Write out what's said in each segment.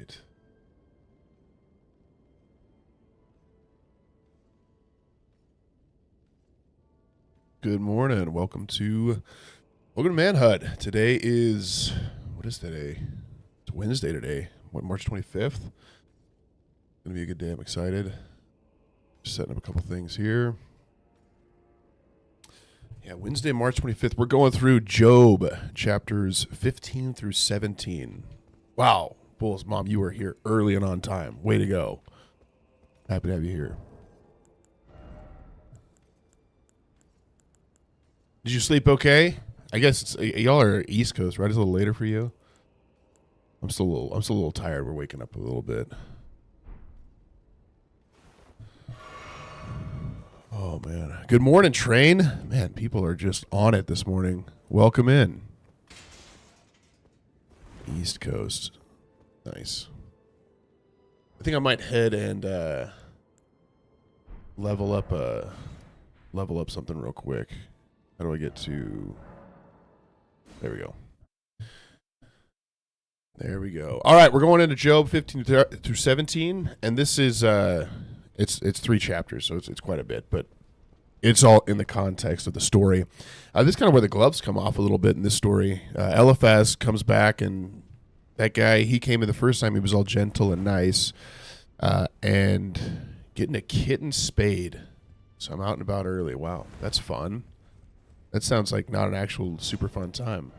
right. Good morning. Welcome to Manhut. Today is what is today? It's Wednesday today. What, March 25th? Gonna be a good day. I'm excited. Just setting up a couple things here. Yeah, Wednesday, March 25th. We're going through Job chapters 15 through 17. Wow. Bulls, Mom, you were here early and on time. Way to go. Happy to have you here. Did you sleep okay? I guess y'all are East Coast, right? It's a little later for you. I'm still a little tired. We're waking up a little bit. Oh man. Good morning, train. Man, people are just on it this morning. Welcome in. East Coast. Nice. I think I might head and level up something real quick. How do I get to... There we go. There we go. All right, we're going into Job 15 through 17, and this is it's 3 chapters, so it's quite a bit, but it's all in the context of the story. This is kind of where the gloves come off a little bit in this story. Eliphaz comes back, and that guy, he came in the first time, he was all gentle and nice, and getting a kitten spayed. So I'm out and about early. Wow, that's fun. That sounds like not an actual super fun time.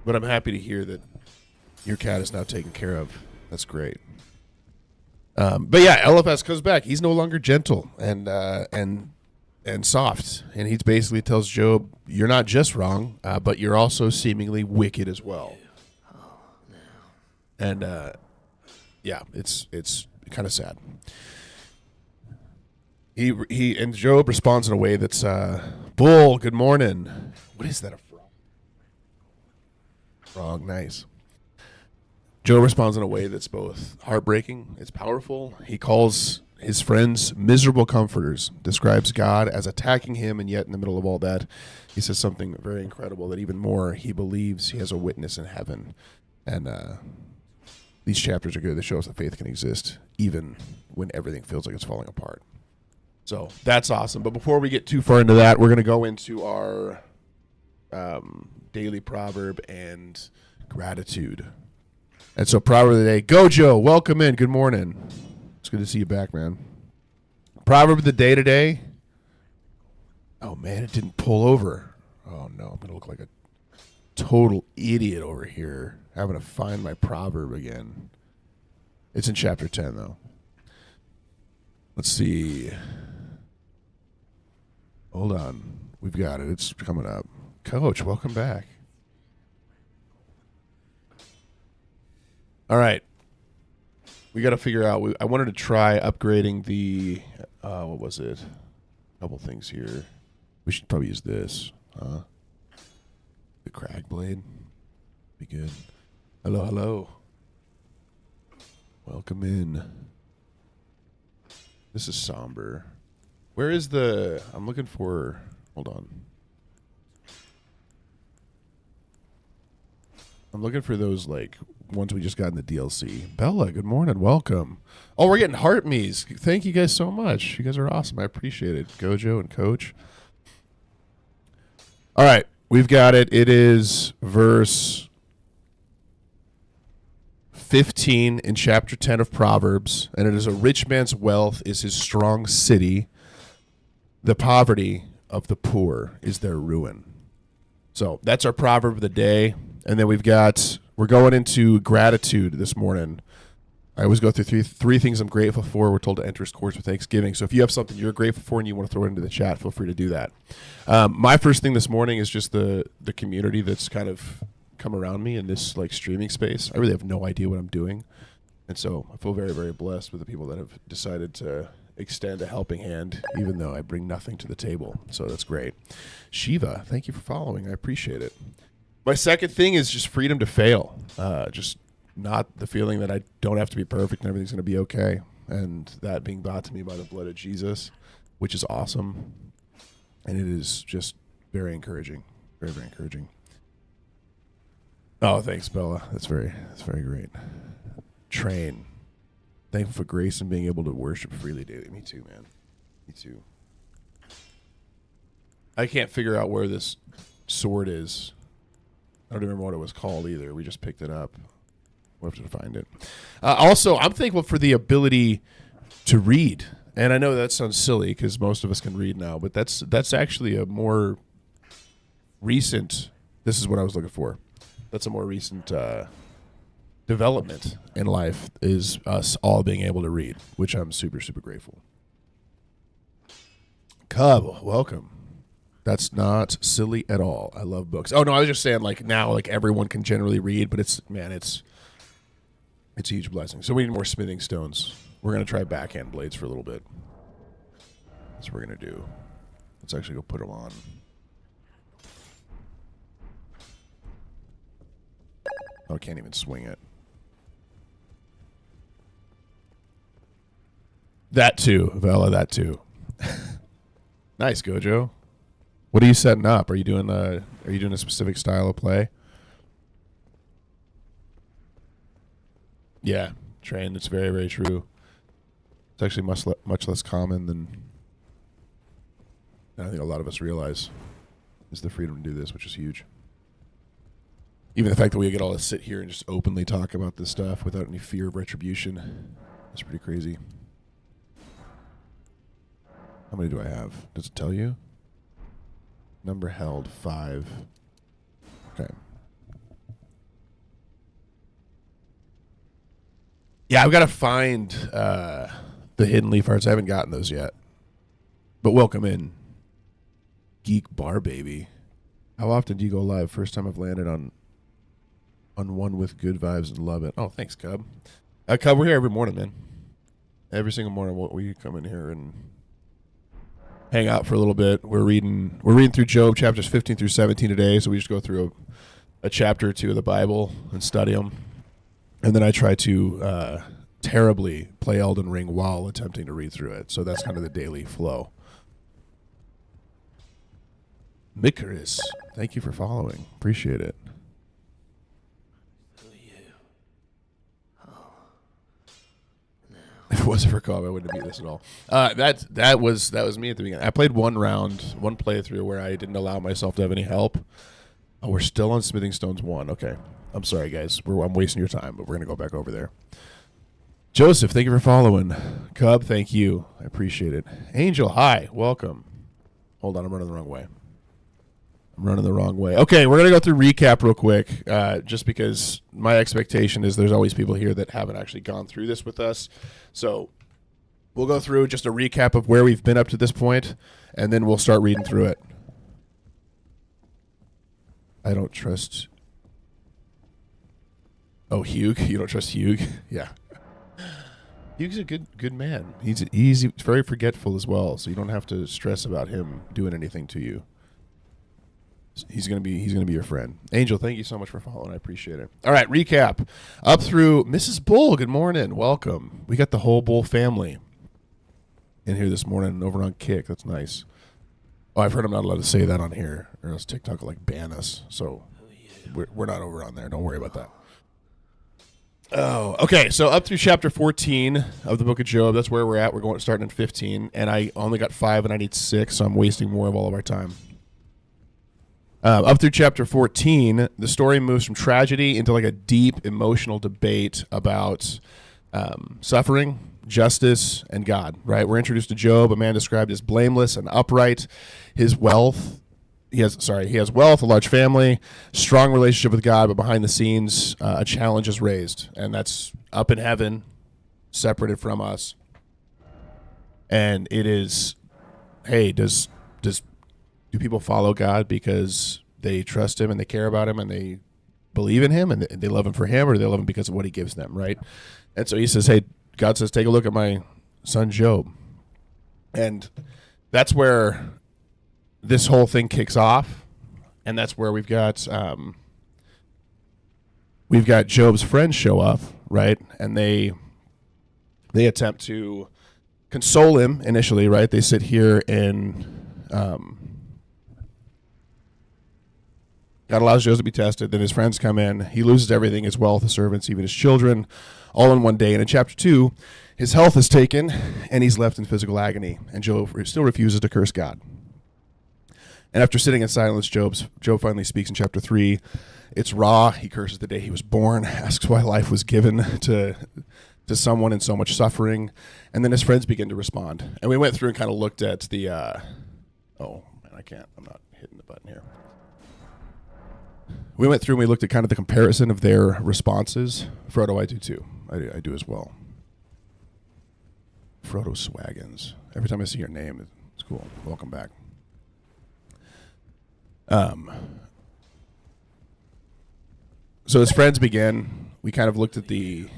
But I'm happy to hear that your cat is now taken care of. That's great. But yeah, Eliphaz comes back. He's no longer gentle and soft. And he basically tells Job, you're not just wrong, but you're also seemingly wicked as well. And yeah, it's kind of sad. He and Job responds in a way that's Bull, good morning. What is that, a frog? Frog, nice. Job responds in a way that's both heartbreaking, it's powerful. He calls his friends miserable comforters, describes God as attacking him, and yet in the middle of all that, he says something very incredible, that even more, he believes he has a witness in heaven. And these chapters are good. They show us that faith can exist even when everything feels like it's falling apart. So that's awesome. But before we get too far into that, we're going to go into our daily proverb and gratitude. And so proverb of the day, go Joe, welcome in. Good morning. It's good to see you back, man. Proverb of the day today. Oh, man, it didn't pull over. Oh, no, I'm going to look like a total idiot over here having to find my proverb again. It's in chapter 10, though. Let's see. Hold on. We've got it. It's coming up. Coach, welcome back. All right. We got to figure out. I wanted to try upgrading the, what was it? A couple things here. We should probably use this. The crag blade. Be good. Hello, hello. Welcome in. This is somber. Where is the... I'm looking for... Hold on. I'm looking for those, like, ones we just got in the DLC. Bella, good morning. Welcome. Oh, we're getting heart me's. Thank you guys so much. You guys are awesome. I appreciate it. Gojo and Coach. All right. We've got it. It is verse 15 in chapter 10 of Proverbs, and it is, a rich man's wealth is his strong city. The poverty of the poor is their ruin. So that's our proverb of the day. And then we're going into gratitude this morning. I always go through three things I'm grateful for. We're told to enter his courts with thanksgiving. So if you have something you're grateful for and you want to throw it into the chat, feel free to do that. My first thing this morning is just the community that's kind of come around me in this like streaming space. I really have no idea what I'm doing. And so I feel very, very blessed with the people that have decided to extend a helping hand, even though I bring nothing to the table. So that's great. Shiva, thank you for following. I appreciate it. My second thing is just freedom to fail. Just not the feeling that I don't have to be perfect and everything's going to be okay. And that being brought to me by the blood of Jesus, which is awesome. And it is just very encouraging. Very, very encouraging. Oh, thanks, Bella. That's very great. Train. Thankful for grace and being able to worship freely daily. Me too, man. Me too. I can't figure out where this sword is. I don't remember what it was called either. We just picked it up. We'll have to find it. Also, I'm thankful for the ability to read. And I know that sounds silly because most of us can read now, but that's actually a more recent, this is what I was looking for. That's a more recent development in life, is us all being able to read, which I'm super, super grateful. Cub, welcome. That's not silly at all. I love books. Oh no, I was just saying like now like everyone can generally read, but it's a huge blessing. So we need more smithing stones. We're gonna try backhand blades for a little bit. That's what we're gonna do. Let's actually go put them on. Oh, I can't even swing it. That too, Vela. That too. Nice, Gojo. What are you setting up? Are you doing a specific style of play? Yeah, train. It's very, very true. It's actually much less common than I think a lot of us realize, is the freedom to do this, which is huge. Even the fact that we get all to sit here and just openly talk about this stuff without any fear of retribution is pretty crazy. How many do I have? Does it tell you? Number held, 5. Okay. Yeah, I've got to find the hidden leaf hearts. I haven't gotten those yet. But welcome in. Geek Bar Baby. How often do you go live? First time I've landed on one with good vibes and love it. Oh, thanks, Cub. Cub, we're here every morning, man. Every single morning we come in here and hang out for a little bit. We're reading through Job chapters 15 through 17 today, so we just go through a chapter or two of the Bible and study them. And then I try to terribly play Elden Ring while attempting to read through it. So that's kind of the daily flow. Mikaris, thank you for following. Appreciate it. If it wasn't for Cobb, I wouldn't be this at all. That was me at the beginning. I played one playthrough where I didn't allow myself to have any help. Oh, we're still on Smithing Stones 1. Okay. I'm sorry, guys. I'm wasting your time, but we're going to go back over there. Joseph, thank you for following. Cub, thank you. I appreciate it. Angel, hi. Welcome. Hold on. I'm running the wrong way. Okay, we're going to go through recap real quick, just because my expectation is there's always people here that haven't actually gone through this with us. So we'll go through just a recap of where we've been up to this point, and then we'll start reading through it. I don't trust... Oh, Hugh? You don't trust Hugh? Yeah. Hugh's a good man. He's very forgetful as well, so you don't have to stress about him doing anything to you. He's gonna be your friend. Angel, thank you so much for following. I appreciate it. All right, recap. Up through Mrs. Bull. Good morning. Welcome. We got the whole Bull family in here this morning over on Kick. That's nice. Oh, I've heard I'm not allowed to say that on here, or else TikTok will ban us. So we're not over on there. Don't worry about that. Oh, okay. So up through chapter 14 of the book of Job. That's where we're at. We're starting at 15, and I only got 5, and I need 6, so I'm wasting more of all of our time. Up through chapter 14, the story moves from tragedy into like a deep emotional debate about suffering, justice, and God, right? We're introduced to Job, a man described as blameless and upright. He has wealth, a large family, strong relationship with God, but behind the scenes, a challenge is raised, and that's up in heaven, separated from us. And it is, hey, do people follow God because they trust him and they care about him and they believe in him and they love him for him, or do they love him because of what he gives them, right? And so he says, hey, God says, take a look at my son Job. And that's where this whole thing kicks off. And that's where we've got Job's friends show up, right? And they attempt to console him initially, right? They sit here and God allows Joseph to be tested. Then his friends come in. He loses everything, his wealth, his servants, even his children, all in one day. And in chapter 2, his health is taken, and he's left in physical agony. And Job still refuses to curse God. And after sitting in silence, Job finally speaks in chapter 3. It's raw. He curses the day he was born, asks why life was given to someone in so much suffering. And then his friends begin to respond. And we went through and kind of looked at the... oh, man, I'm not hitting the button here. We went through and we looked at kind of the comparison of their responses. Frodo, I do too. I do as well. Frodo Swaggins. Every time I see your name, it's cool. Welcome back. So as friends begin, we kind of looked at the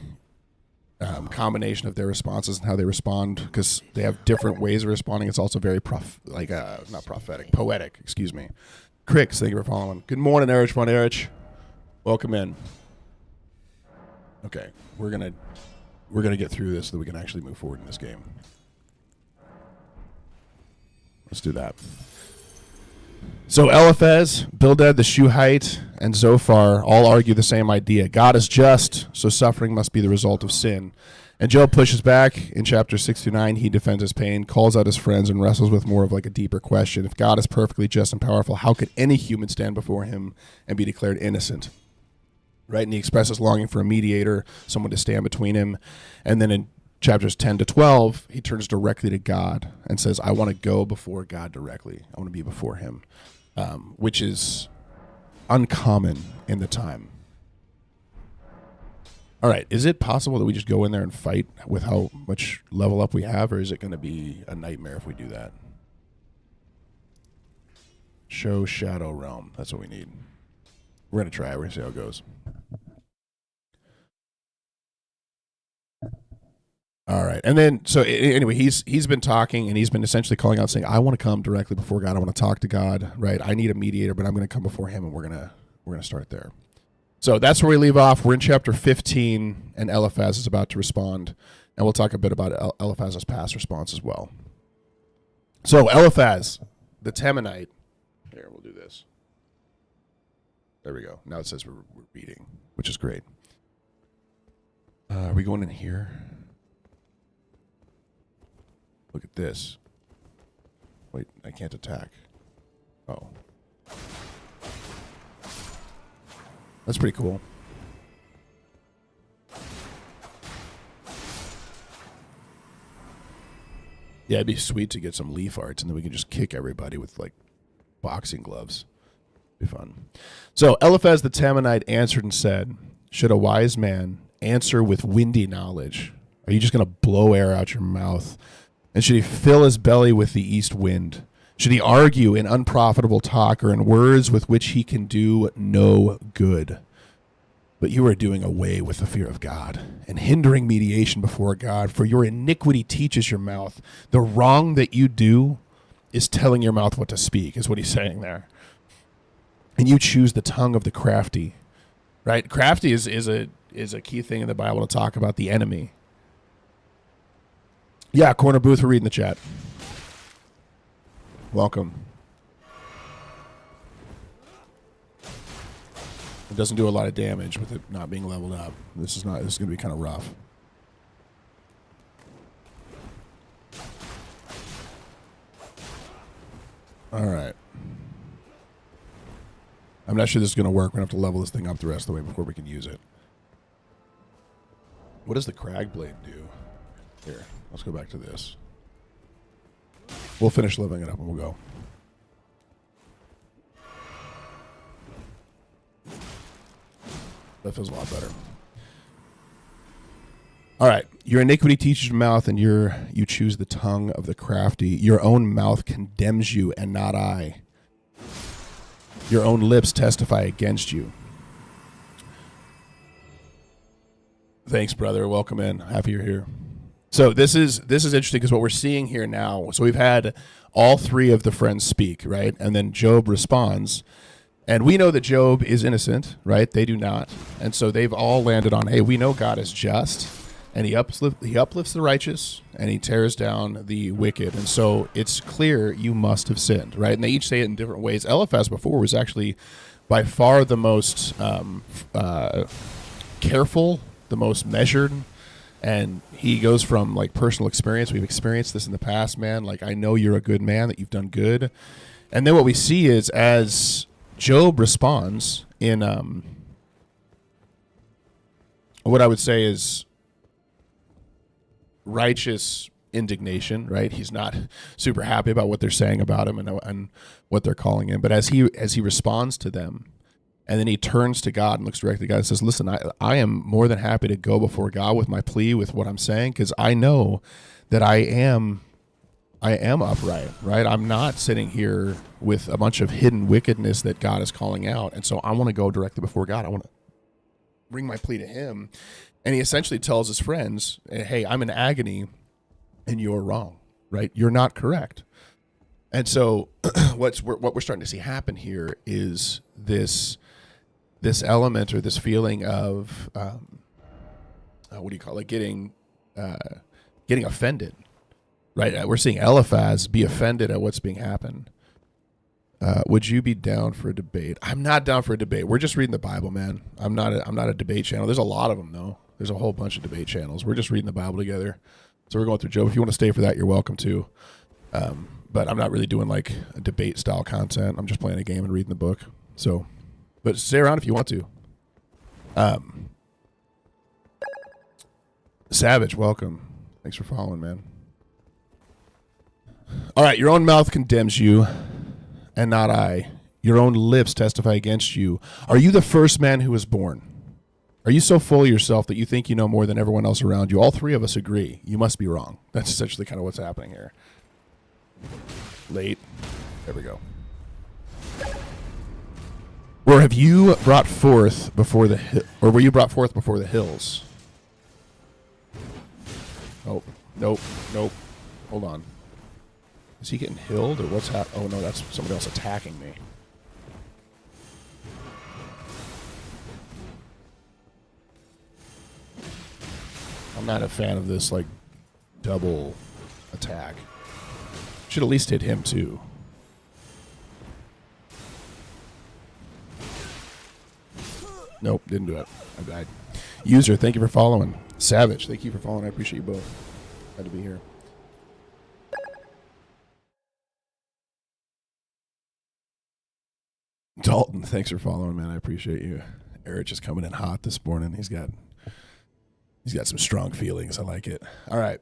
combination of their responses and how they respond, because they have different ways of responding. It's also very not prophetic, poetic. Excuse me. Crix, thank you for following. Good morning, Erich von Erich. Welcome in. Okay, we're gonna get through this so that we can actually move forward in this game. Let's do that. So Eliphaz, Bildad the Shuhite, and Zophar all argue the same idea. God is just, so suffering must be the result of sin. And Job pushes back. In chapter 6-9, he defends his pain, calls out his friends, and wrestles with more of like a deeper question. If God is perfectly just and powerful, how could any human stand before him and be declared innocent? Right? And he expresses longing for a mediator, someone to stand between him. And then in chapters 10-12, he turns directly to God and says, I want to go before God directly. I want to be before him, which is uncommon in the time. All right, is it possible that we just go in there and fight with how much level up we have, or is it going to be a nightmare if we do that? Show Shadow Realm. That's what we need. We're going to try it. We're going to see how it goes. All right. And then, so anyway, he's been talking, and he's been essentially calling out saying, I want to come directly before God. I want to talk to God, right? I need a mediator, but I'm going to come before him, and we're going to start there. So that's where we leave off. We're in chapter 15, and Eliphaz is about to respond, and we'll talk a bit about Eliphaz's past response as well. So Eliphaz, the Temanite. Here, we'll do this. There we go. Now it says we're reading, which is great. Are we going in here? Look at this. Wait, I can't attack. Oh. That's pretty cool. Yeah, it'd be sweet to get some leaf arts, and then we can just kick everybody with, like, boxing gloves. Be fun. So Eliphaz the Temanite answered and said, should a wise man answer with windy knowledge? Are you just going to blow air out your mouth? And should he fill his belly with the east wind? Should he argue in unprofitable talk or in words with which he can do no good? But you are doing away with the fear of God and hindering mediation before God, for your iniquity teaches your mouth. The wrong that you do is telling your mouth what to speak, is what he's saying there. And you choose the tongue of the crafty, right? Crafty is a key thing in the Bible to talk about the enemy. Yeah, Corner Booth, we're reading the chat. Welcome. It doesn't do a lot of damage with it not being leveled up. This is going to be kind of rough. All right. I'm not sure this is going to work. We're going to have to level this thing up the rest of the way before we can use it. What does the Crag Blade do? Here, let's go back to this. We'll finish leveling it up and we'll go. That feels a lot better. All right. Your iniquity teaches your mouth, and you choose the tongue of the crafty. Your own mouth condemns you, and not I. Your own lips testify against you. Thanks, brother. Welcome in. Happy you're here. So this is interesting because what we're seeing here now. So we've had all three of the friends speak, right? And then Job responds. And we know that Job is innocent, right? They do not. And so they've all landed on, hey, we know God is just, and he uplifts the righteous, and he tears down the wicked. And so it's clear you must have sinned, right? And they each say it in different ways. Eliphaz before was actually by far the most careful, the most measured. And he goes from like personal experience. We've experienced this in the past, man. Like, I know you're a good man, that you've done good. And then what we see is as Job responds in what I would say is righteous indignation, right? He's not super happy about what they're saying about him and what they're calling him. But as he responds to them, and then he turns to God and looks directly at God and says, listen, I am more than happy to go before God with my plea, with what I'm saying, because I know that I am upright, right? I'm not sitting here with a bunch of hidden wickedness that God is calling out. And so I want to go directly before God. I want to bring my plea to him. And he essentially tells his friends, hey, I'm in agony and you're wrong, right? You're not correct. And so what we're starting to see happen here is this element or this feeling of what do you call it? Getting offended, right? We're seeing Eliphaz be offended at what's being happened. Would you be down for a debate? I'm not down for a debate. We're just reading the Bible, man. I'm not a debate channel. There's a lot of them though. There's a whole bunch of debate channels. We're just reading the Bible together. So we're going through Job. If you want to stay for that, you're welcome to. But I'm not really doing like a debate style content. I'm just playing a game and reading the book. So, but stay around if you want to. Savage, welcome. Thanks for following, man. All right, your own mouth condemns you, and not I. Your own lips testify against you. Are you the first man who was born? Are you so full of yourself that you think you know more than everyone else around you? All three of us agree. You must be wrong. That's essentially kind of what's happening here. Late. There we go. Or have you brought forth before or were you brought forth before the hills? Nope. Hold on. Is he getting hilled or what's happening? Oh no, that's somebody else attacking me. I'm not a fan of this like double attack. Should at least hit him too. Nope, didn't do it. I died. User, thank you for following. Savage, thank you for following. I appreciate you both. Glad to be here. Dalton, thanks for following, man. I appreciate you. Eric just coming in hot this morning. He's got some strong feelings. I like it. All right.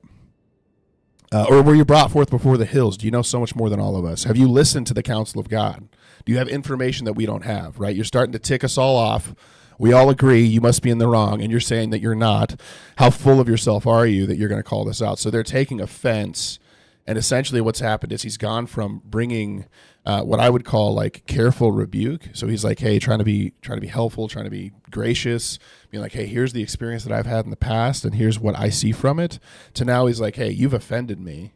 Or were you brought forth before the hills? Do you know so much more than all of us? Have you listened to the counsel of God? Do you have information that we don't have, right? You're starting to tick us all off. We all agree you must be in the wrong, and you're saying that you're not. How full of yourself are you that you're going to call this out? So they're taking offense, and essentially what's happened is he's gone from bringing what I would call like careful rebuke. So he's like, hey, trying to be helpful, trying to be gracious, being like, hey, here's the experience that I've had in the past, and here's what I see from it. To now he's like, hey, you've offended me,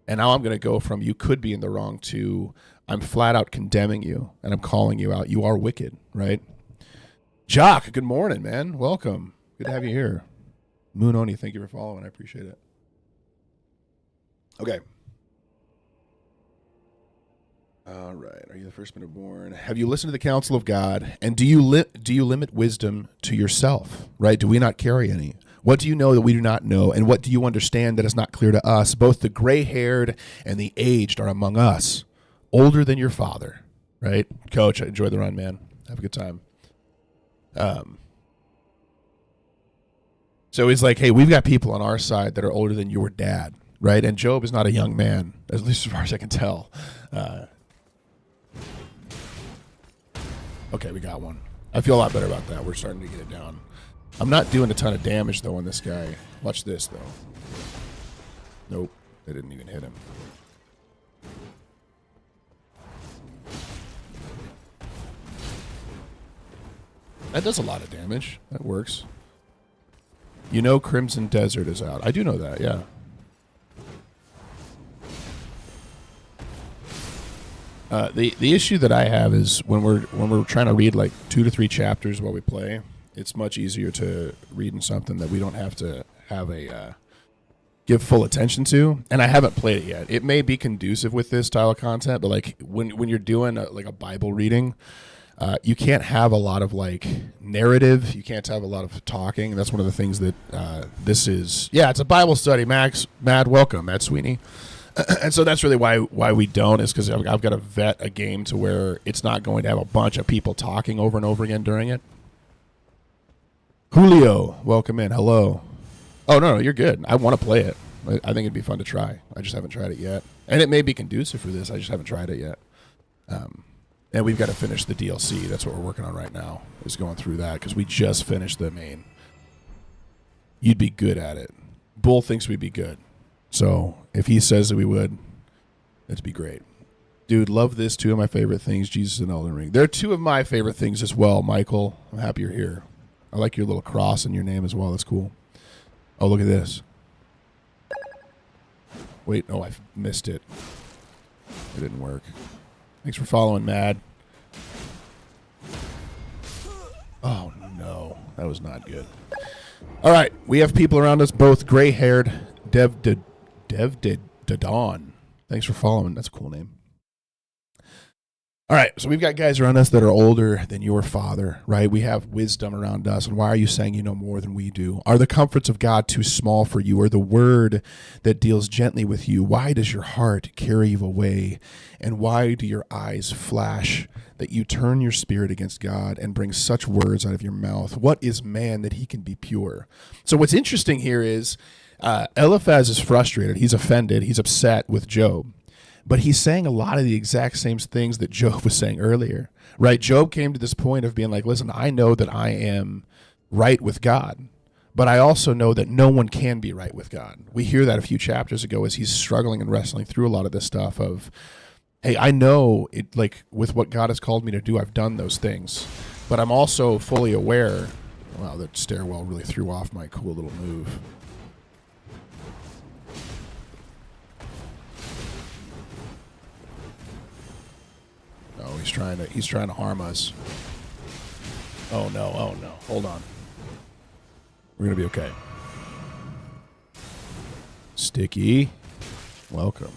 and now I'm going to go from you could be in the wrong to I'm flat out condemning you, and I'm calling you out. You are wicked, right? Jock, good morning, man. Welcome. Good to have you here. Moononi, thank you for following. I appreciate it. Okay. All right. Are you the first man born? Have you listened to the counsel of God? And do you limit wisdom to yourself? Right? Do we not carry any? What do you know that we do not know? And what do you understand that is not clear to us? Both the gray-haired and the aged are among us, older than your father. Right? Coach, enjoy the run, man. Have a good time. So he's like, hey, we've got people on our side that are older than your dad, right? And Job is not a young man, at least as far as I can tell. Okay, we got one. I feel a lot better about that. We're starting to get it down. I'm not doing a ton of damage, though, on this guy. Watch this, though. Nope, they didn't even hit him. That does a lot of damage. That works. You know Crimson Desert is out. I do know that, yeah. The issue that I have is when we're trying to read like 2 to 3 chapters while we play, it's much easier to read in something that we don't have to have a give full attention to. And I haven't played it yet. It may be conducive with this style of content, but like when you're doing like a Bible reading, You can't have a lot of like narrative. You can't have a lot of talking. That's one of the things that this is. Yeah, it's a Bible study. Max, Matt, welcome, Matt Sweeney. And so that's really why we don't, is because I've got to vet a game to where it's not going to have a bunch of people talking over and over again during it. Julio, welcome in. Hello. Oh, no, you're good. I want to play it. I think it'd be fun to try. I just haven't tried it yet. And it may be conducive for this. I just haven't tried it yet. And we've got to finish the DLC. That's what we're working on right now, is going through that, because we just finished the main. You'd be good at it. Bull thinks we'd be good. So if he says that we would, it'd be great. Dude, love this. Two of my favorite things, Jesus and Elden Ring. They're two of my favorite things as well, Michael. I'm happy you're here. I like your little cross in your name as well. That's cool. Oh, look at this. Wait, no, I missed it. It didn't work. Thanks for following, Mad. Oh, no. That was not good. All right. We have people around us, both gray-haired. Dev Dawn. Thanks for following. That's a cool name. All right. So we've got guys around us that are older than your father, right? We have wisdom around us. And why are you saying you know more than we do? Are the comforts of God too small for you? Or the word that deals gently with you? Why does your heart carry you away? And why do your eyes flash that you turn your spirit against God and bring such words out of your mouth? What is man that he can be pure? So what's interesting here is Eliphaz is frustrated. He's offended. He's upset with Job. But he's saying a lot of the exact same things that Job was saying earlier, right? Job came to this point of being like, listen, I know that I am right with God, but I also know that no one can be right with God. We hear that a few chapters ago as he's struggling and wrestling through a lot of this stuff of, hey, I know it, like with what God has called me to do, I've done those things, but I'm also fully aware. Wow, that stairwell really threw off my cool little move. Oh, he's trying to harm us. Oh no, hold on. We're gonna be okay. Sticky, welcome.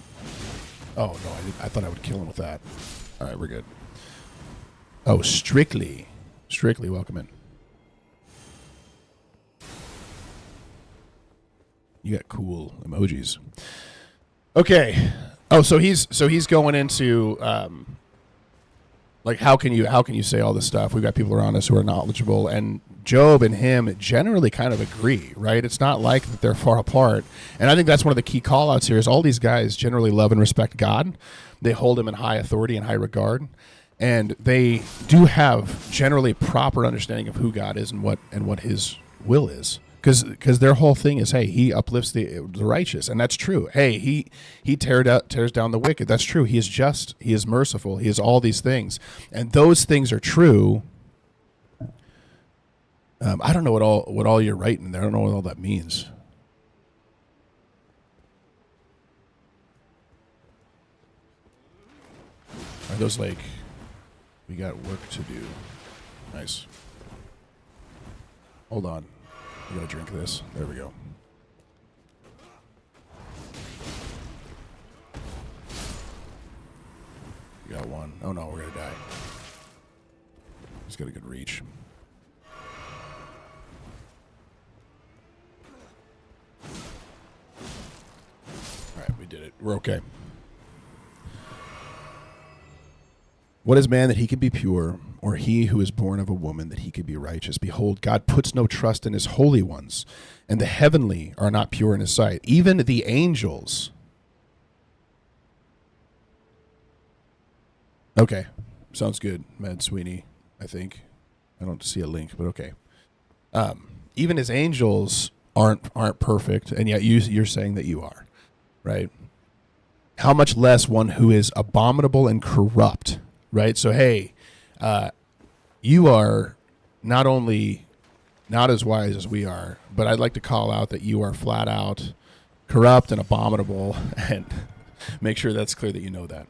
Oh no, I thought I would kill him with that. All right, we're good. Oh, Strictly, welcome in. You got cool emojis. Okay. Oh, so he's going into like how can you say all this stuff? We've got people around us who are knowledgeable, and Job and him generally kind of agree, right? It's not like that they're far apart. And I think that's one of the key call-outs here is all these guys generally love and respect God. They hold him in high authority and high regard. And they do have generally proper understanding of who God is and what his will is. Because their whole thing is, hey, he uplifts the righteous, and that's true. Hey, he tears down the wicked. That's true. He is just. He is merciful. He is all these things, and those things are true. I don't know what all you're writing there. I don't know what all that means. Are those like, we got work to do? Nice. Hold on. I gotta drink this. There we go. We got one. Oh no, we're gonna die. He's got a good reach. Alright, we did it. We're okay. What is man that he could be pure, or he who is born of a woman that he could be righteous? Behold, God puts no trust in his holy ones, and the heavenly are not pure in his sight. Even the angels. Okay, sounds good, Mad Sweeney, I think. I don't see a link, but okay. Even his angels aren't perfect, and yet you're saying that you are, right? How much less one who is abominable and corrupt, right? So, hey, you are not only not as wise as we are, but I'd like to call out that you are flat out corrupt and abominable, and make sure that's clear that you know that.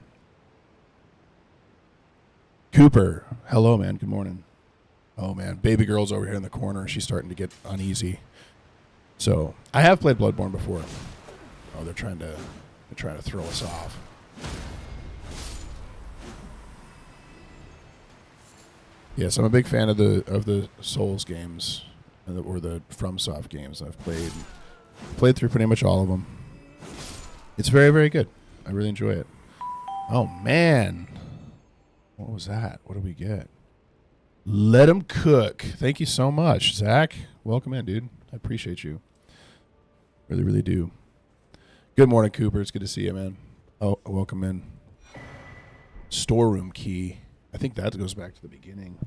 Cooper, hello, man. Good morning. Oh, man. Baby girl's over here in the corner. She's starting to get uneasy. So, I have played Bloodborne before. Oh, they're trying to throw us off. Yes, I'm a big fan of the Souls games or the FromSoft games. I've played through pretty much all of them. It's very, very good. I really enjoy it. Oh man, what was that? What did we get? Let 'em cook. Thank you so much, Zach. Welcome in, dude. I appreciate you. Really, really do. Good morning, Cooper. It's good to see you, man. Oh, welcome in. Storeroom key. I think that goes back to the beginning.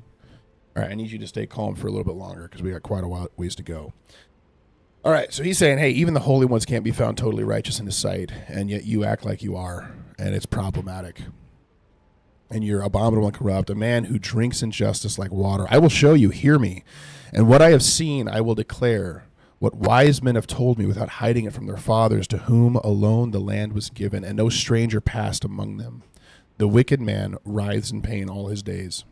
All right, I need you to stay calm for a little bit longer because we got quite a ways to go. All right, so he's saying, hey, even the holy ones can't be found totally righteous in his sight, and yet you act like you are, and it's problematic. And you're abominable and corrupt, a man who drinks injustice like water. I will show you, hear me, and what I have seen I will declare, what wise men have told me without hiding it from their fathers, to whom alone the land was given, and no stranger passed among them. The wicked man writhes in pain all his days.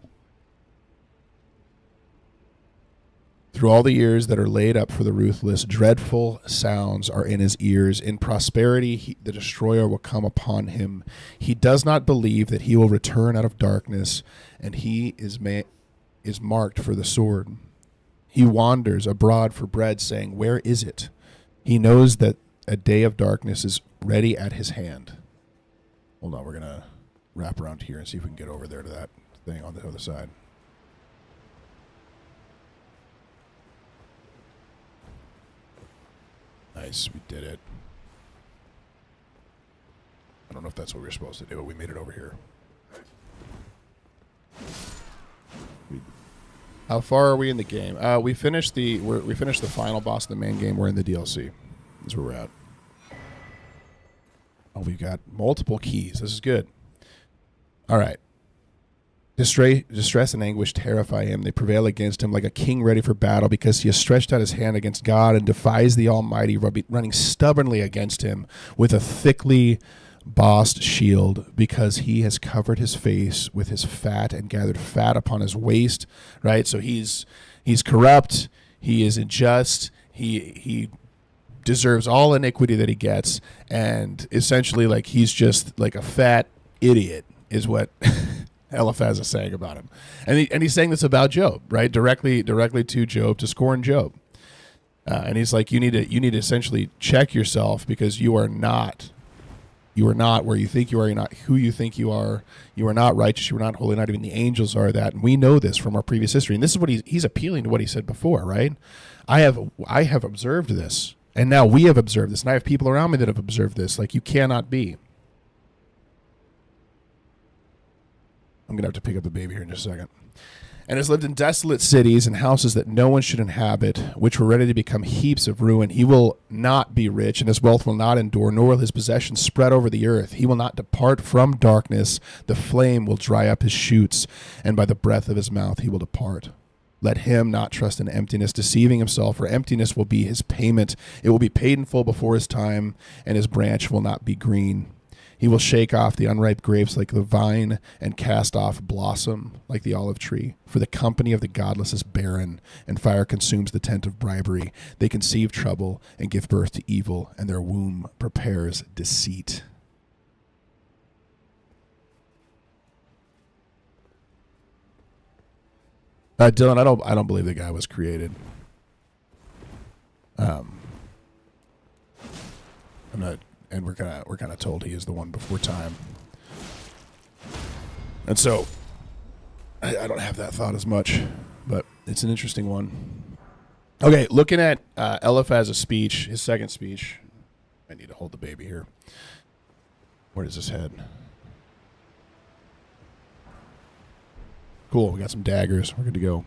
Through all the years that are laid up for the ruthless, dreadful sounds are in his ears. In prosperity, the destroyer will come upon him. He does not believe that he will return out of darkness, and he is marked for the sword. He wanders abroad for bread, saying, where is it? He knows that a day of darkness is ready at his hand. Hold on, we're going to wrap around here and see if we can get over there to that thing on the other side. Nice, we did it. I don't know if that's what we were supposed to do, but we made it over here. How far are we in the game? We finished the final boss of the main game. We're in the DLC. That's where we're at. Oh, we've got multiple keys. This is good. All right. Distress and anguish terrify him. They prevail against him like a king ready for battle because he has stretched out his hand against God and defies the Almighty, running stubbornly against him with a thickly bossed shield because he has covered his face with his fat and gathered fat upon his waist, right? So he's corrupt. He is unjust. He deserves all iniquity that he gets. And essentially, like, he's just like a fat idiot is what Eliphaz is saying about him, and he's saying this about Job, right? Directly to Job, to scorn Job, and he's like, you need to essentially check yourself because you are not where you think you are. You're not who you think you are. You are not righteous. You are not holy. Not even the angels are that, and we know this from our previous history. And this is what he's appealing to what he said before, right? I have observed this, and now we have observed this, and I have people around me that have observed this. Like, you cannot be. I'm going to have to pick up the baby here in just a second. And has lived in desolate cities and houses that no one should inhabit, which were ready to become heaps of ruin. He will not be rich, and his wealth will not endure, nor will his possessions spread over the earth. He will not depart from darkness. The flame will dry up his shoots, and by the breath of his mouth he will depart. Let him not trust in emptiness, deceiving himself, for emptiness will be his payment. It will be paid in full before his time, and his branch will not be green. He will shake off the unripe grapes like the vine and cast off blossom like the olive tree. For the company of the godless is barren, and fire consumes the tent of bribery. They conceive trouble and give birth to evil, and their womb prepares deceit. Dylan, I don't believe the guy was created. I'm not. And we're kind of told he is the one before time, and so I don't have that thought as much, but it's an interesting one. Okay, looking at Eliphaz's speech, his second speech. I need to hold the baby here. Where does this head? Cool, we got some daggers. We're good to go.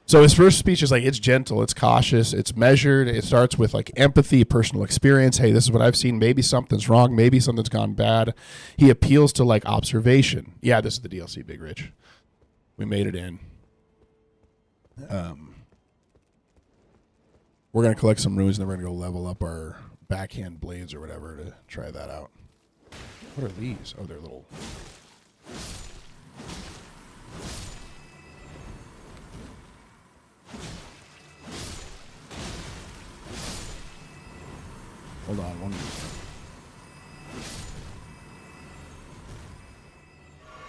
So his first speech is like, it's gentle, it's cautious, it's measured. It starts with like empathy, personal experience. Hey, this is what I've seen. Maybe something's wrong. Maybe something's gone bad. He appeals to like observation. Yeah, this is the DLC, Big Rich. We made it in. We're going to collect some runes and then we're going to go level up our backhand blades or whatever to try that out. What are these? Oh, they're little... Hold on, one minute.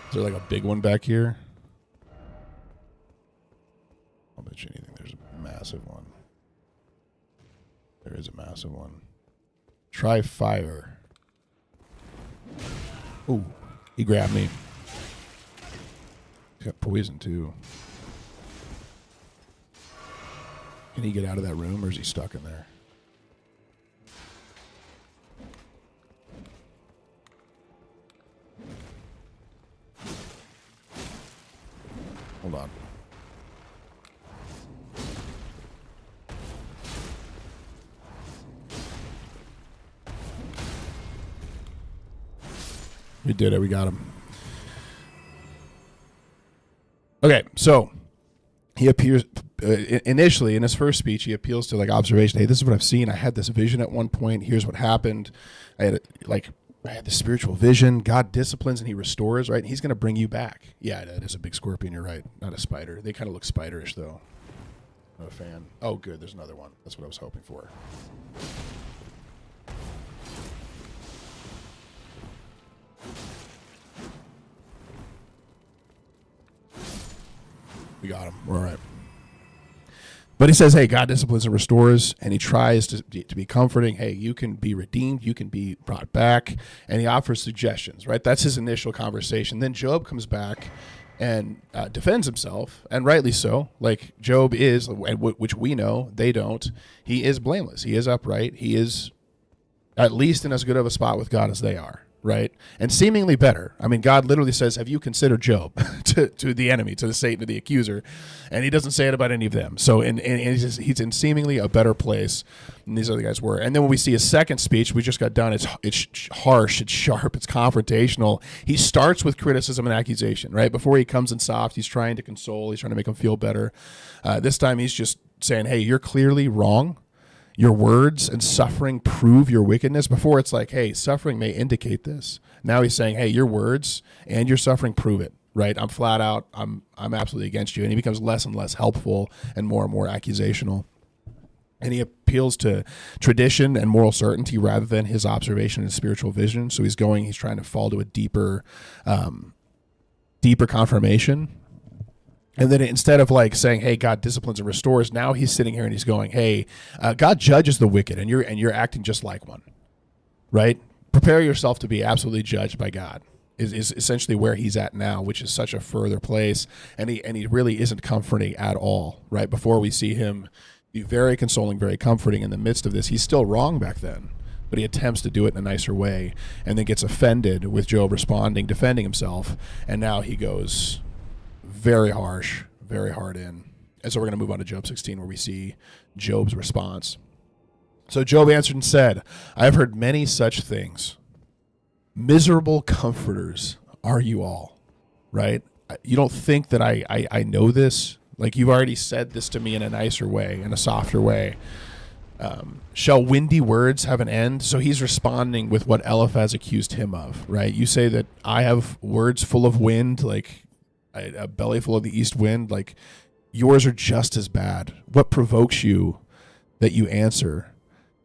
Is there like a big one back here? massive one. There is a massive one. Try fire. Ooh, he grabbed me. He's got poison too. Can he get out of that room, or is he stuck in there? Hold on. We did it. We got him. Okay, so he appears initially in his first speech. He appeals to like observation. Hey, this is what I've seen. I had this vision at one point. Here's what happened. I had this spiritual vision. God disciplines and he restores. Right, and he's going to bring you back. Yeah, it is a big scorpion. You're right. Not a spider. They kind of look spiderish though. Not a fan. Oh, good. There's another one. That's what I was hoping for. We got him. We're all right. But he says, hey, God disciplines and restores, and he tries to be comforting. Hey, you can be redeemed. You can be brought back. And he offers suggestions, right? That's his initial conversation. Then Job comes back and defends himself, and rightly so. Like Job is, which we know, they don't. He is blameless. He is upright. He is at least in as good of a spot with God as they are. Right? And seemingly better. I mean, God literally says, have you considered Job to the enemy, to the Satan, to the accuser? And he doesn't say it about any of them. So he's in seemingly a better place than these other guys were. And then when we see his second speech, we just got done, it's harsh, it's sharp, it's confrontational. He starts with criticism and accusation, right? Before he comes in soft, he's trying to console, he's trying to make him feel better. This time he's just saying, hey, you're clearly wrong. Your words and suffering prove your wickedness. Before it's like, hey, suffering may indicate this. Now he's saying, hey, your words and your suffering prove it, right? I'm flat out, I'm absolutely against you. And he becomes less and less helpful and more accusational. And he appeals to tradition and moral certainty rather than his observation and spiritual vision. So he's trying to fall to a deeper confirmation. And then instead of like saying, hey, God disciplines and restores, now he's sitting here and he's going, hey, God judges the wicked and you're acting just like one, right? Prepare yourself to be absolutely judged by God is essentially where he's at now, which is such a further place. And he really isn't comforting at all, right? Before we see him be very consoling, very comforting in the midst of this. He's still wrong back then, but he attempts to do it in a nicer way and then gets offended with Job responding, defending himself. And now he goes very harsh, very hard in. And so we're going to move on to Job 16, where we see Job's response. So Job answered and said, I have heard many such things. Miserable comforters are you all, right? You don't think that I know this? Like, you've already said this to me in a nicer way, in a softer way. Shall windy words have an end? So he's responding with what Eliphaz accused him of, right? You say that I have words full of wind, like a belly full of the east wind, like yours are just as bad. What provokes you that you answer?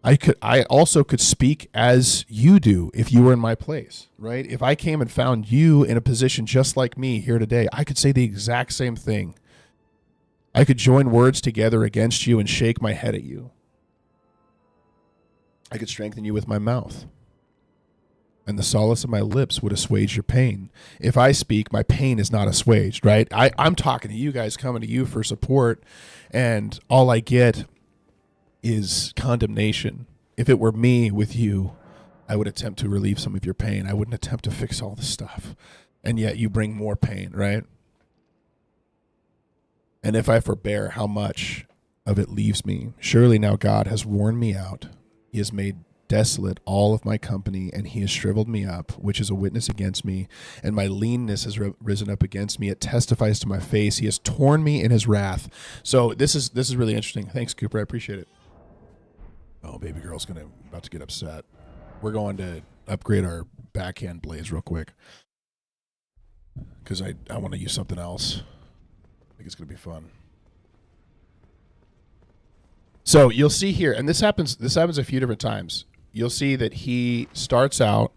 I also could speak as you do if you were in my place, right? If I came and found you in a position just like me here today, I could say the exact same thing. I could join words together against you and shake my head at you. I could strengthen you with my mouth, and the solace of my lips would assuage your pain. If I speak, my pain is not assuaged, right? I'm talking to you guys, coming to you for support, and all I get is condemnation. If it were me with you, I would attempt to relieve some of your pain. I wouldn't attempt to fix all this stuff, and yet you bring more pain, right? And if I forbear, how much of it leaves me? Surely now God has worn me out. He has made desolate all of my company, and he has shriveled me up, which is a witness against me, and my leanness has risen up against me. It testifies to my face. He has torn me in his wrath. So this is really interesting. Thanks, Cooper. I appreciate it. Oh, baby girl's about to get upset. We're going to upgrade our backhand blades real quick because I want to use something else. I think it's going to be fun. So you'll see here, and this happens a few different times. You'll see that he starts out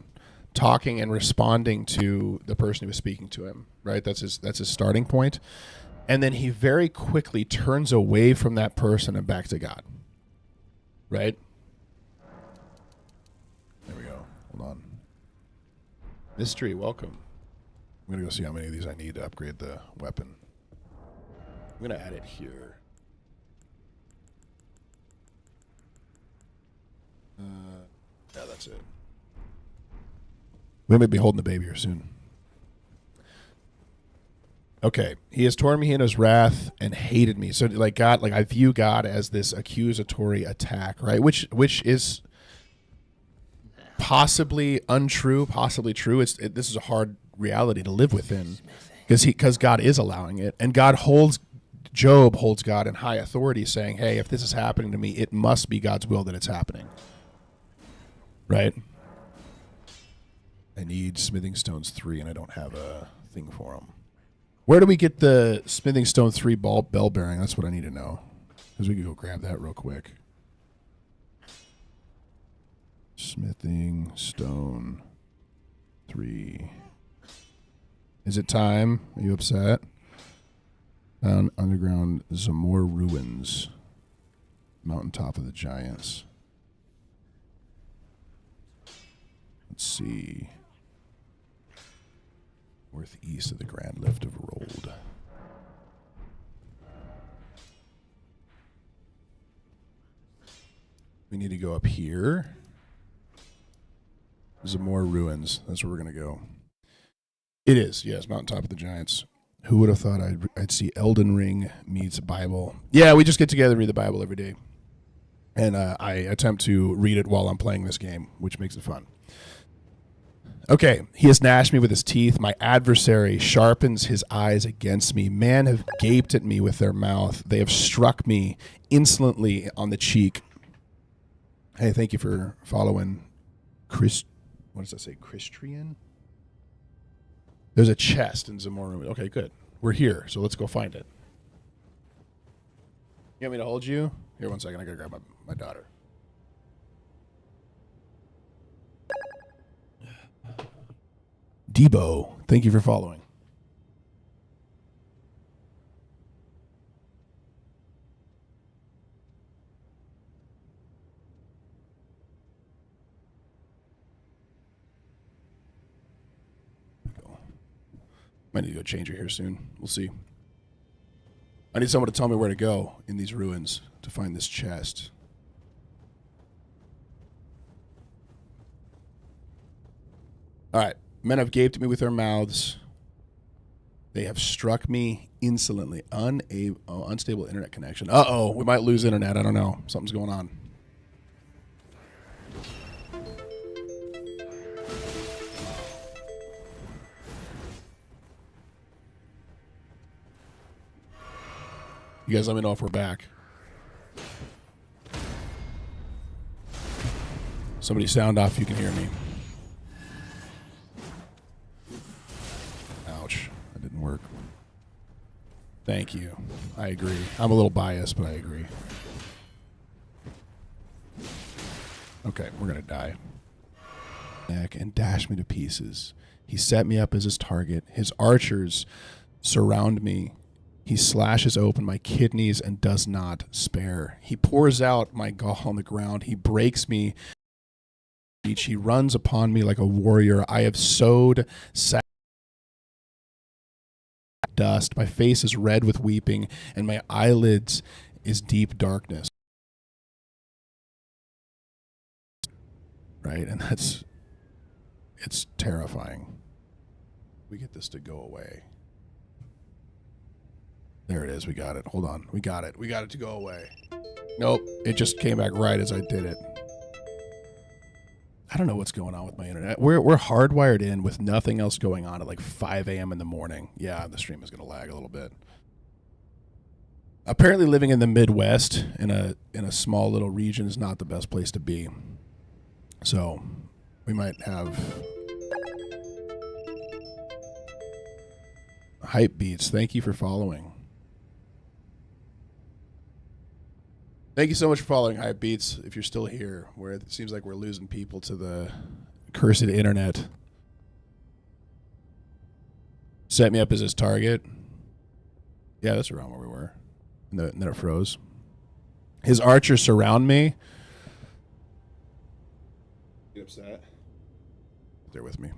talking and responding to the person who was speaking to him, right? That's his starting point. And then he very quickly turns away from that person and back to God. Right? There we go. Hold on. Mystery, welcome. I'm going to go see how many of these I need to upgrade the weapon. I'm going to add it here. Yeah, that's it. We may be holding the baby here soon. Okay, he has torn me in his wrath and hated me. So, like God, like I view God as this accusatory attack, right? Which is possibly untrue, possibly true. This is a hard reality to live within, because God is allowing it, and Job holds God in high authority, saying, "Hey, if this is happening to me, it must be God's will that it's happening." Right? I need smithing stones 3, and I don't have a thing for them. Where do we get the smithing stone 3 bell bearing? That's what I need to know. Because we can go grab that real quick. Smithing stone 3. Is it time? Are you upset? Found underground Zamor ruins. Mountaintop of the Giants. Let's see. Northeast of the Grand Lift of Rold. We need to go up here. Zamor ruins. That's where we're going to go. It is, yes, Mountaintop of the Giants. Who would have thought I'd see Elden Ring meets Bible? Yeah, we just get together and read the Bible every day. And I attempt to read it while I'm playing this game, which makes it fun. Okay, he has gnashed me with his teeth. My adversary sharpens his eyes against me. Men have gaped at me with their mouth. They have struck me insolently on the cheek. Hey, thank you for following What does that say? Christian? There's a chest in Zamor. Okay, good. We're here, so let's go find it. You want me to hold you? Here, 1 second. I gotta grab my daughter. Debo, thank you for following. Might need to go change her here soon. We'll see. I need someone to tell me where to go in these ruins to find this chest. All right. Men have gaped at me with their mouths. They have struck me insolently. Unstable internet connection. Uh-oh. We might lose internet. I don't know. Something's going on. You guys let me know if we're back. Somebody sound off if you can hear me. Ouch. That didn't work. Thank you. I agree. I'm a little biased, but I agree. Okay, we're going to die. Neck and dash me to pieces. He set me up as his target. His archers surround me. He slashes open my kidneys and does not spare. He pours out my gall on the ground. He breaks me. He runs upon me like a warrior. I have sowed dust. My face is red with weeping, and my eyelids is deep darkness. Right? And it's terrifying. We get this to go away. There it is. We got it. Hold on. We got it. We got it to go away. Nope. It just came back right as I did it. I don't know what's going on with my internet. We're hardwired in with nothing else going on at like 5 a.m. in the morning. Yeah, the stream is going to lag a little bit. Apparently living in the Midwest in a small little region is not the best place to be. So we might have Hype Beats. Thank you for following. Thank you so much for following Hype Beats. If you're still here, where it seems like we're losing people to the cursed internet. Set me up as his target. Yeah, that's around where we were. And then it froze. His archers surround me. Get upset. They're with me.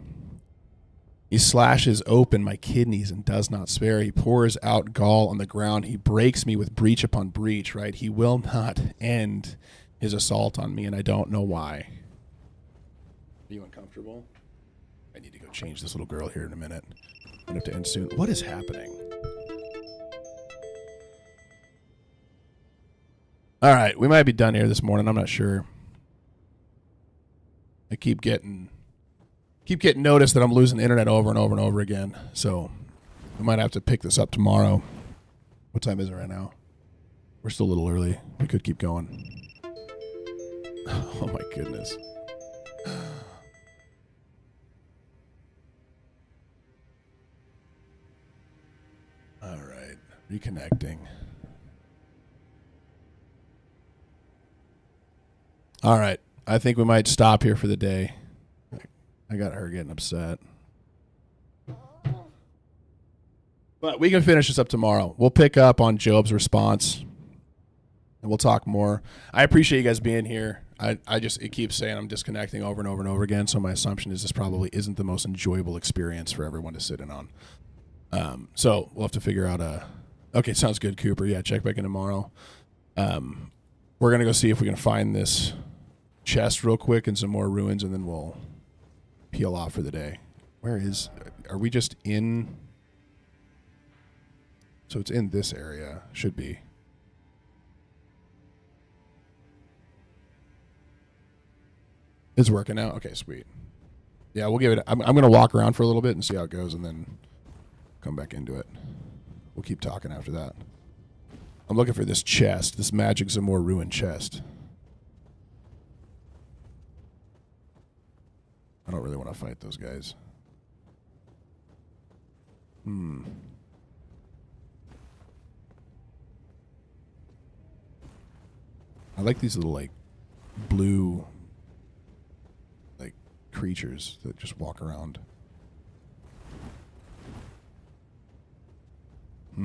He slashes open my kidneys and does not spare. He pours out gall on the ground. He breaks me with breach upon breach, right? He will not end his assault on me, and I don't know why. Are you uncomfortable? I need to go change this little girl here in a minute. I have to end soon. What is happening? All right, we might be done here this morning. I'm not sure. I keep getting notice that I'm losing internet over and over and over again. So I might have to pick this up tomorrow. What time is it right now? We're still a little early. We could keep going. Oh my goodness. All right, reconnecting. All right, I think we might stop here for the day. I got her getting upset. But we can finish this up tomorrow. We'll pick up on Job's response, and we'll talk more. I appreciate you guys being here. It keeps saying I'm disconnecting over and over and over again, so my assumption is this probably isn't the most enjoyable experience for everyone to sit in on. So we'll have to figure out okay, sounds good, Cooper. Yeah, check back in tomorrow. We're going to go see if we can find this chest real quick and some more ruins, and then we'll peel off for the day. Are we just in? So it's in this area. Should be. It's working out. Okay, sweet. Yeah, we'll give it. I'm going to walk around for a little bit and see how it goes, and then come back into it. We'll keep talking after that. I'm looking for this chest, this Magic Zamor ruin chest. I don't really want to fight those guys. I like these little, like, blue, like, creatures that just walk around. I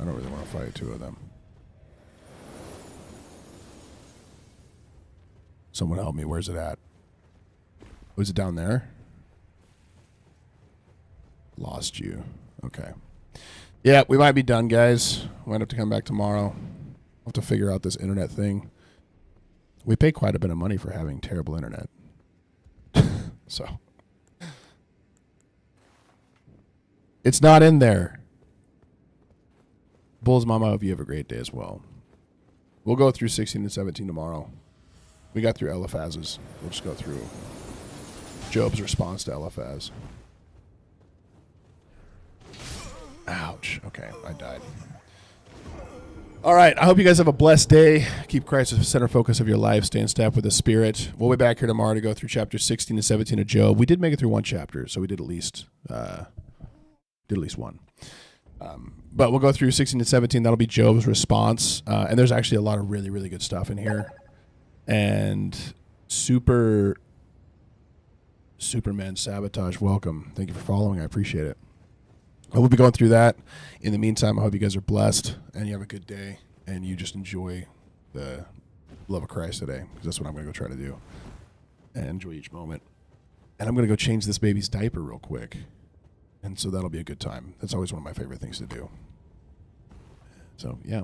don't really want to fight two of them. Someone help me. Where's it at? Was it down there? Lost you. Okay. Yeah, we might be done, guys. We might have to come back tomorrow. We'll have to figure out this internet thing. We pay quite a bit of money for having terrible internet. So. It's not in there. Bull's Mama, I hope you have a great day as well. We'll go through 16 and 17 tomorrow. We got through Eliphaz's. We'll just go through Job's response to Eliphaz. Ouch. Okay, I died. All right, I hope you guys have a blessed day. Keep Christ as the center focus of your life. Stay in step with the Spirit. We'll be back here tomorrow to go through chapters 16 and 17 of Job. We did make it through one chapter, so we did at least one. But we'll go through 16 and 17. That'll be Job's response. And there's actually a lot of really, really good stuff in here. And Superman Sabotage, welcome. Thank you for following. I appreciate it. I will be going through that. In the meantime, I hope you guys are blessed and you have a good day and you just enjoy the love of Christ today, because that's what I'm going to go try to do and enjoy each moment. And I'm going to go change this baby's diaper real quick. And so that'll be a good time. That's always one of my favorite things to do. So, yeah.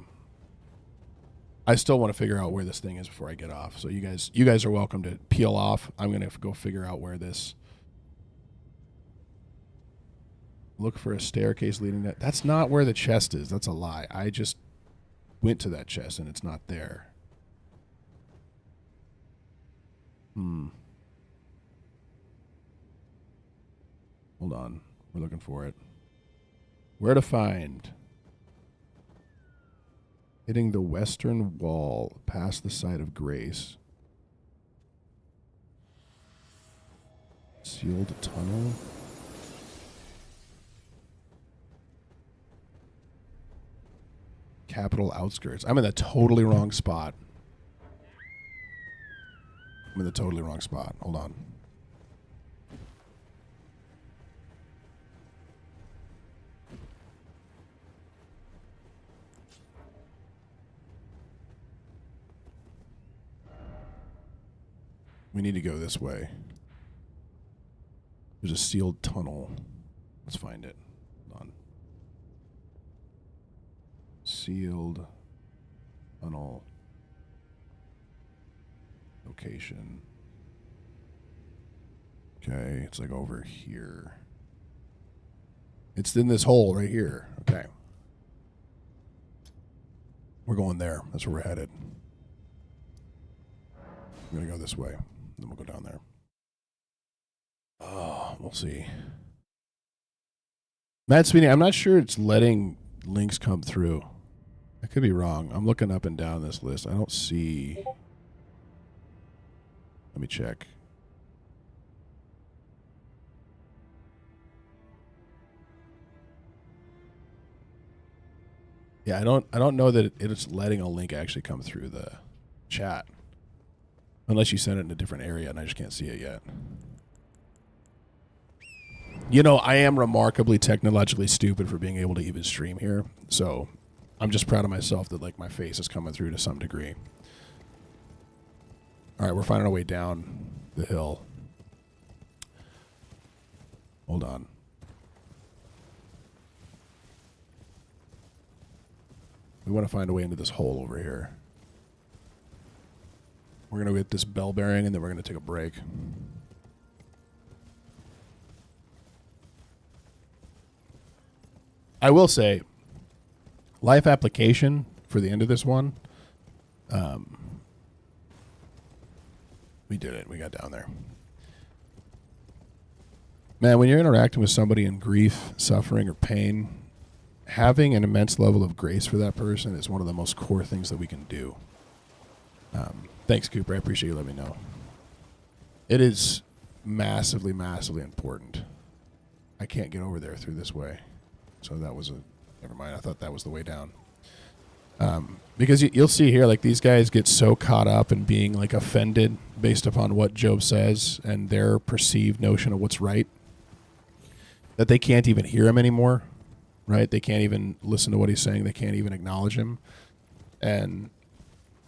I still want to figure out where this thing is before I get off. So you guys are welcome to peel off. I'm going to go figure out where this... Look for a staircase leading that. That's not where the chest is. That's a lie. I just went to that chest and it's not there. Hold on. We're looking for it. Where to find? Hitting the western wall past the site of grace. Sealed tunnel. Capital outskirts. I'm in the totally wrong spot. I'm in the totally wrong spot. Hold on. We need to go this way. There's a sealed tunnel. Let's find it. Hold on. Sealed tunnel. Location. Okay, it's like over here. It's in this hole right here. Okay. We're going there. That's where we're headed. I'm going to go this way. Then we'll go down there. Oh, we'll see. Matt Sweeney, I'm not sure it's letting links come through. I could be wrong. I'm looking up and down this list. I don't see. Let me check. Yeah, I don't know that it's letting a link actually come through the chat. Unless you send it in a different area and I just can't see it yet. You know, I am remarkably technologically stupid for being able to even stream here. So I'm just proud of myself that like my face is coming through to some degree. All right, we're finding our way down the hill. Hold on. We want to find a way into this hole over here. We're going to get this bell bearing, and then we're going to take a break. I will say, life application for the end of this one, we did it. We got down there. Man, when you're interacting with somebody in grief, suffering, or pain, having an immense level of grace for that person is one of the most core things that we can do. Thanks, Cooper. I appreciate you letting me know. It is massively, massively important. I can't get over there through this way. So that was never mind. I thought that was the way down. Because you'll see here, like these guys get so caught up in being like offended based upon what Job says and their perceived notion of what's right that they can't even hear him anymore, right? They can't even listen to what he's saying. They can't even acknowledge him. And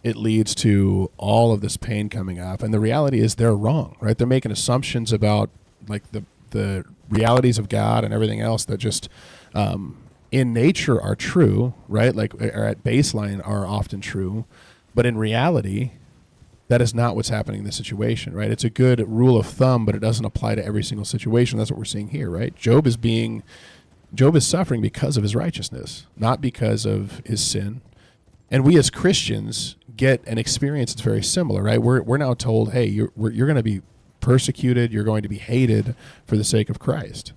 it leads to all of this pain coming up. And the reality is they're wrong, right? They're making assumptions about like the realities of God and everything else that just in nature are true, right? Like or at baseline are often true. But in reality, that is not what's happening in this situation, right? It's a good rule of thumb, but it doesn't apply to every single situation. That's what we're seeing here, right? Job is suffering because of his righteousness, not because of his sin. And we as Christians get an experience that's very similar, right? We're now told, hey, you're going to be persecuted, you're going to be hated for the sake of Christ.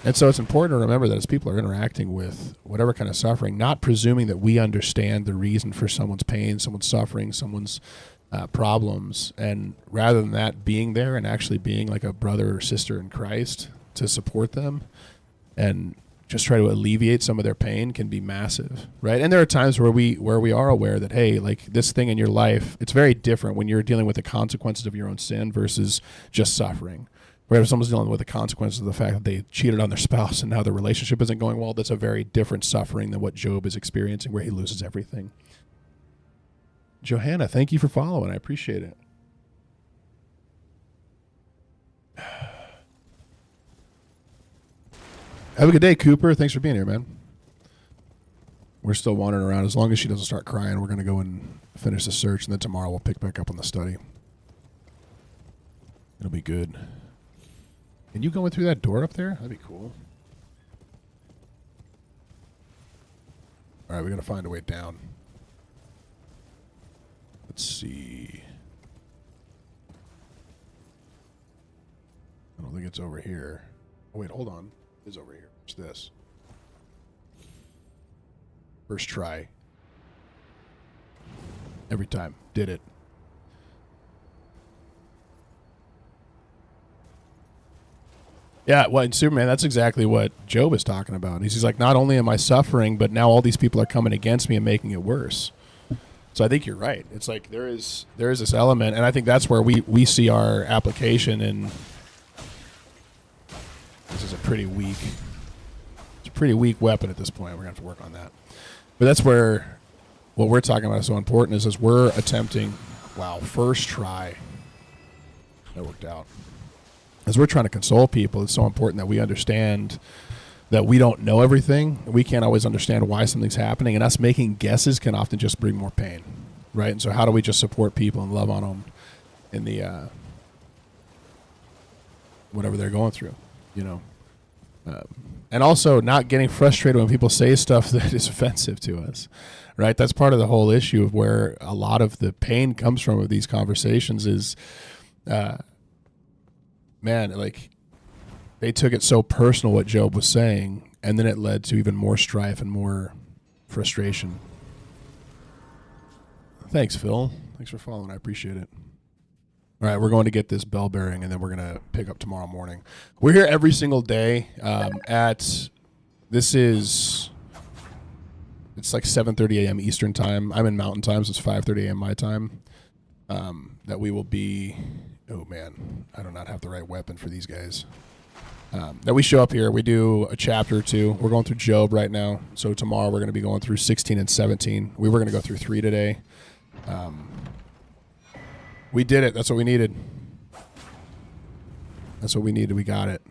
And so it's important to remember that as people are interacting with whatever kind of suffering, not presuming that we understand the reason for someone's pain, someone's suffering, someone's problems, and rather than that, being there and actually being like a brother or sister in Christ to support them and just try to alleviate some of their pain can be massive, right? And there are times where we are aware that, hey, like this thing in your life, it's very different when you're dealing with the consequences of your own sin versus just suffering. Right? If someone's dealing with the consequences of the fact that they cheated on their spouse and now their relationship isn't going well, that's a very different suffering than what Job is experiencing, where he loses everything. Johanna, thank you for following. I appreciate it. Have a good day, Cooper. Thanks for being here, man. We're still wandering around. As long as she doesn't start crying, we're going to go and finish the search, and then tomorrow we'll pick back up on the study. It'll be good. Can you go in through that door up there? That'd be cool. All right, we got to find a way down. Let's see. I don't think it's over here. Oh, wait, hold on. It is over here. What's this? First try. Every time. Did it. Yeah, well, in Superman, that's exactly what Job is talking about. He's like, not only am I suffering, but now all these people are coming against me and making it worse. So I think you're right. It's like there is this element, and I think that's where we see our application. And this is a pretty weak weapon at this point. We're gonna have to work on that. But that's where what we're talking about is so important. Is we're attempting. Wow, first try. That worked out. As we're trying to console people, it's so important that we understand that we don't know everything. We can't always understand why something's happening, and us making guesses can often just bring more pain, right? And so how do we just support people and love on them in the whatever they're going through, and also not getting frustrated when people say stuff that is offensive to us, right? That's part of the whole issue of where a lot of the pain comes from with these conversations is, like they took it so personal what Job was saying, and then it led to even more strife and more frustration. Thanks, Phil. Thanks for following. I appreciate it. All right, we're going to get this bell bearing, and then we're going to pick up tomorrow morning. We're here every single day it's like 7:30 a.m. Eastern time. I'm in Mountain Time, so it's 5:30 a.m. my time. That we will be, oh man, I do not have the right weapon for these guys. That we show up here, we do a chapter or two. We're going through Job right now, so tomorrow we're going to be going through 16 and 17. We were going to go through 3 today. We did it. That's what we needed. That's what we needed. We got it.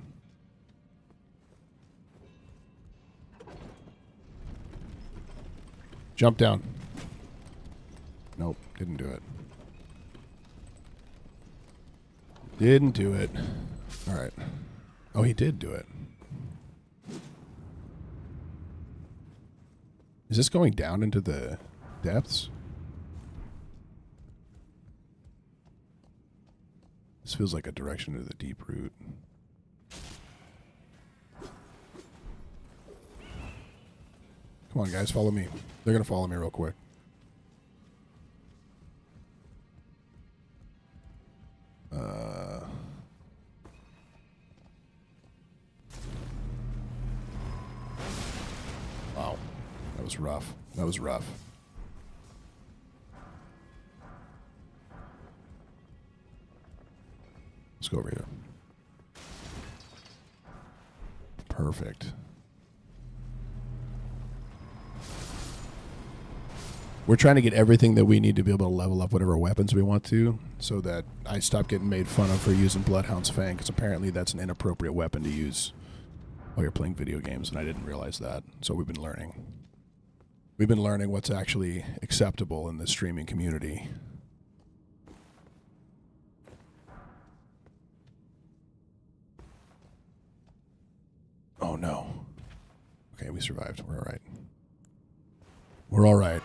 Jump down. Nope, didn't do it. Didn't do it. All right. Oh, he did do it. Is this going down into the depths? This feels like a direction to the deep root. Come on, guys, follow me. They're going to follow me real quick. Wow. That was rough. That was rough. Let's go over here. Perfect. We're trying to get everything that we need to be able to level up whatever weapons we want to, so that I stop getting made fun of for using Bloodhound's Fang, because apparently that's an inappropriate weapon to use while you're playing video games, and I didn't realize that. So we've been learning. We've been learning what's actually acceptable in the streaming community. Oh no. Okay, we survived. We're all right. We're all right.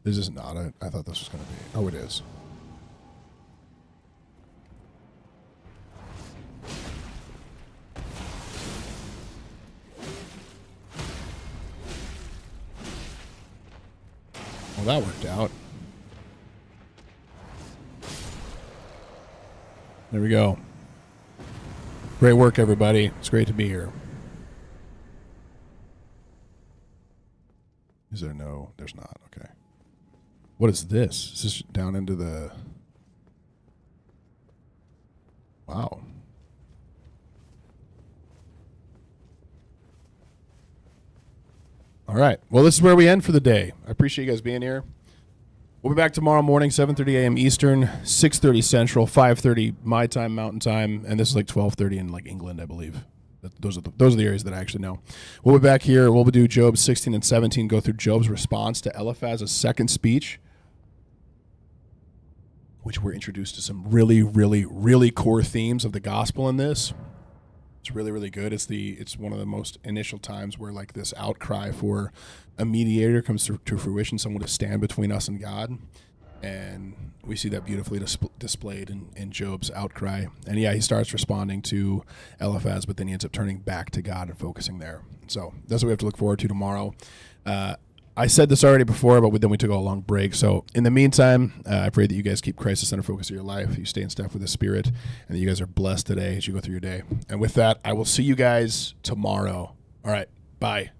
This is not it. I thought this was going to be. Oh, it is. Well, that worked out. There we go. Great work, everybody. It's great to be here. Is there no? There's not. Okay. What is this? Is this down into the... Wow. All right. Well, this is where we end for the day. I appreciate you guys being here. We'll be back tomorrow morning, 7:30 a.m. Eastern, 6:30 Central, 5:30 my time, Mountain Time, and this is like 12:30 in like England, I believe. Those are the areas that I actually know. We'll be back here. We'll do Job 16 and 17, go through Job's response to Eliphaz's second speech, which we're introduced to some really, really, really core themes of the gospel in this. It's really, really good. It's one of the most initial times where like this outcry for a mediator comes to fruition, someone to stand between us and God. And we see that beautifully displayed in Job's outcry. And yeah, he starts responding to Eliphaz, but then he ends up turning back to God and focusing there. So that's what we have to look forward to tomorrow. I said this already before, but then we took a long break. So in the meantime, I pray that you guys keep Christ the center focus of your life. You stay in step with the Spirit, and that you guys are blessed today as you go through your day. And with that, I will see you guys tomorrow. All right. Bye.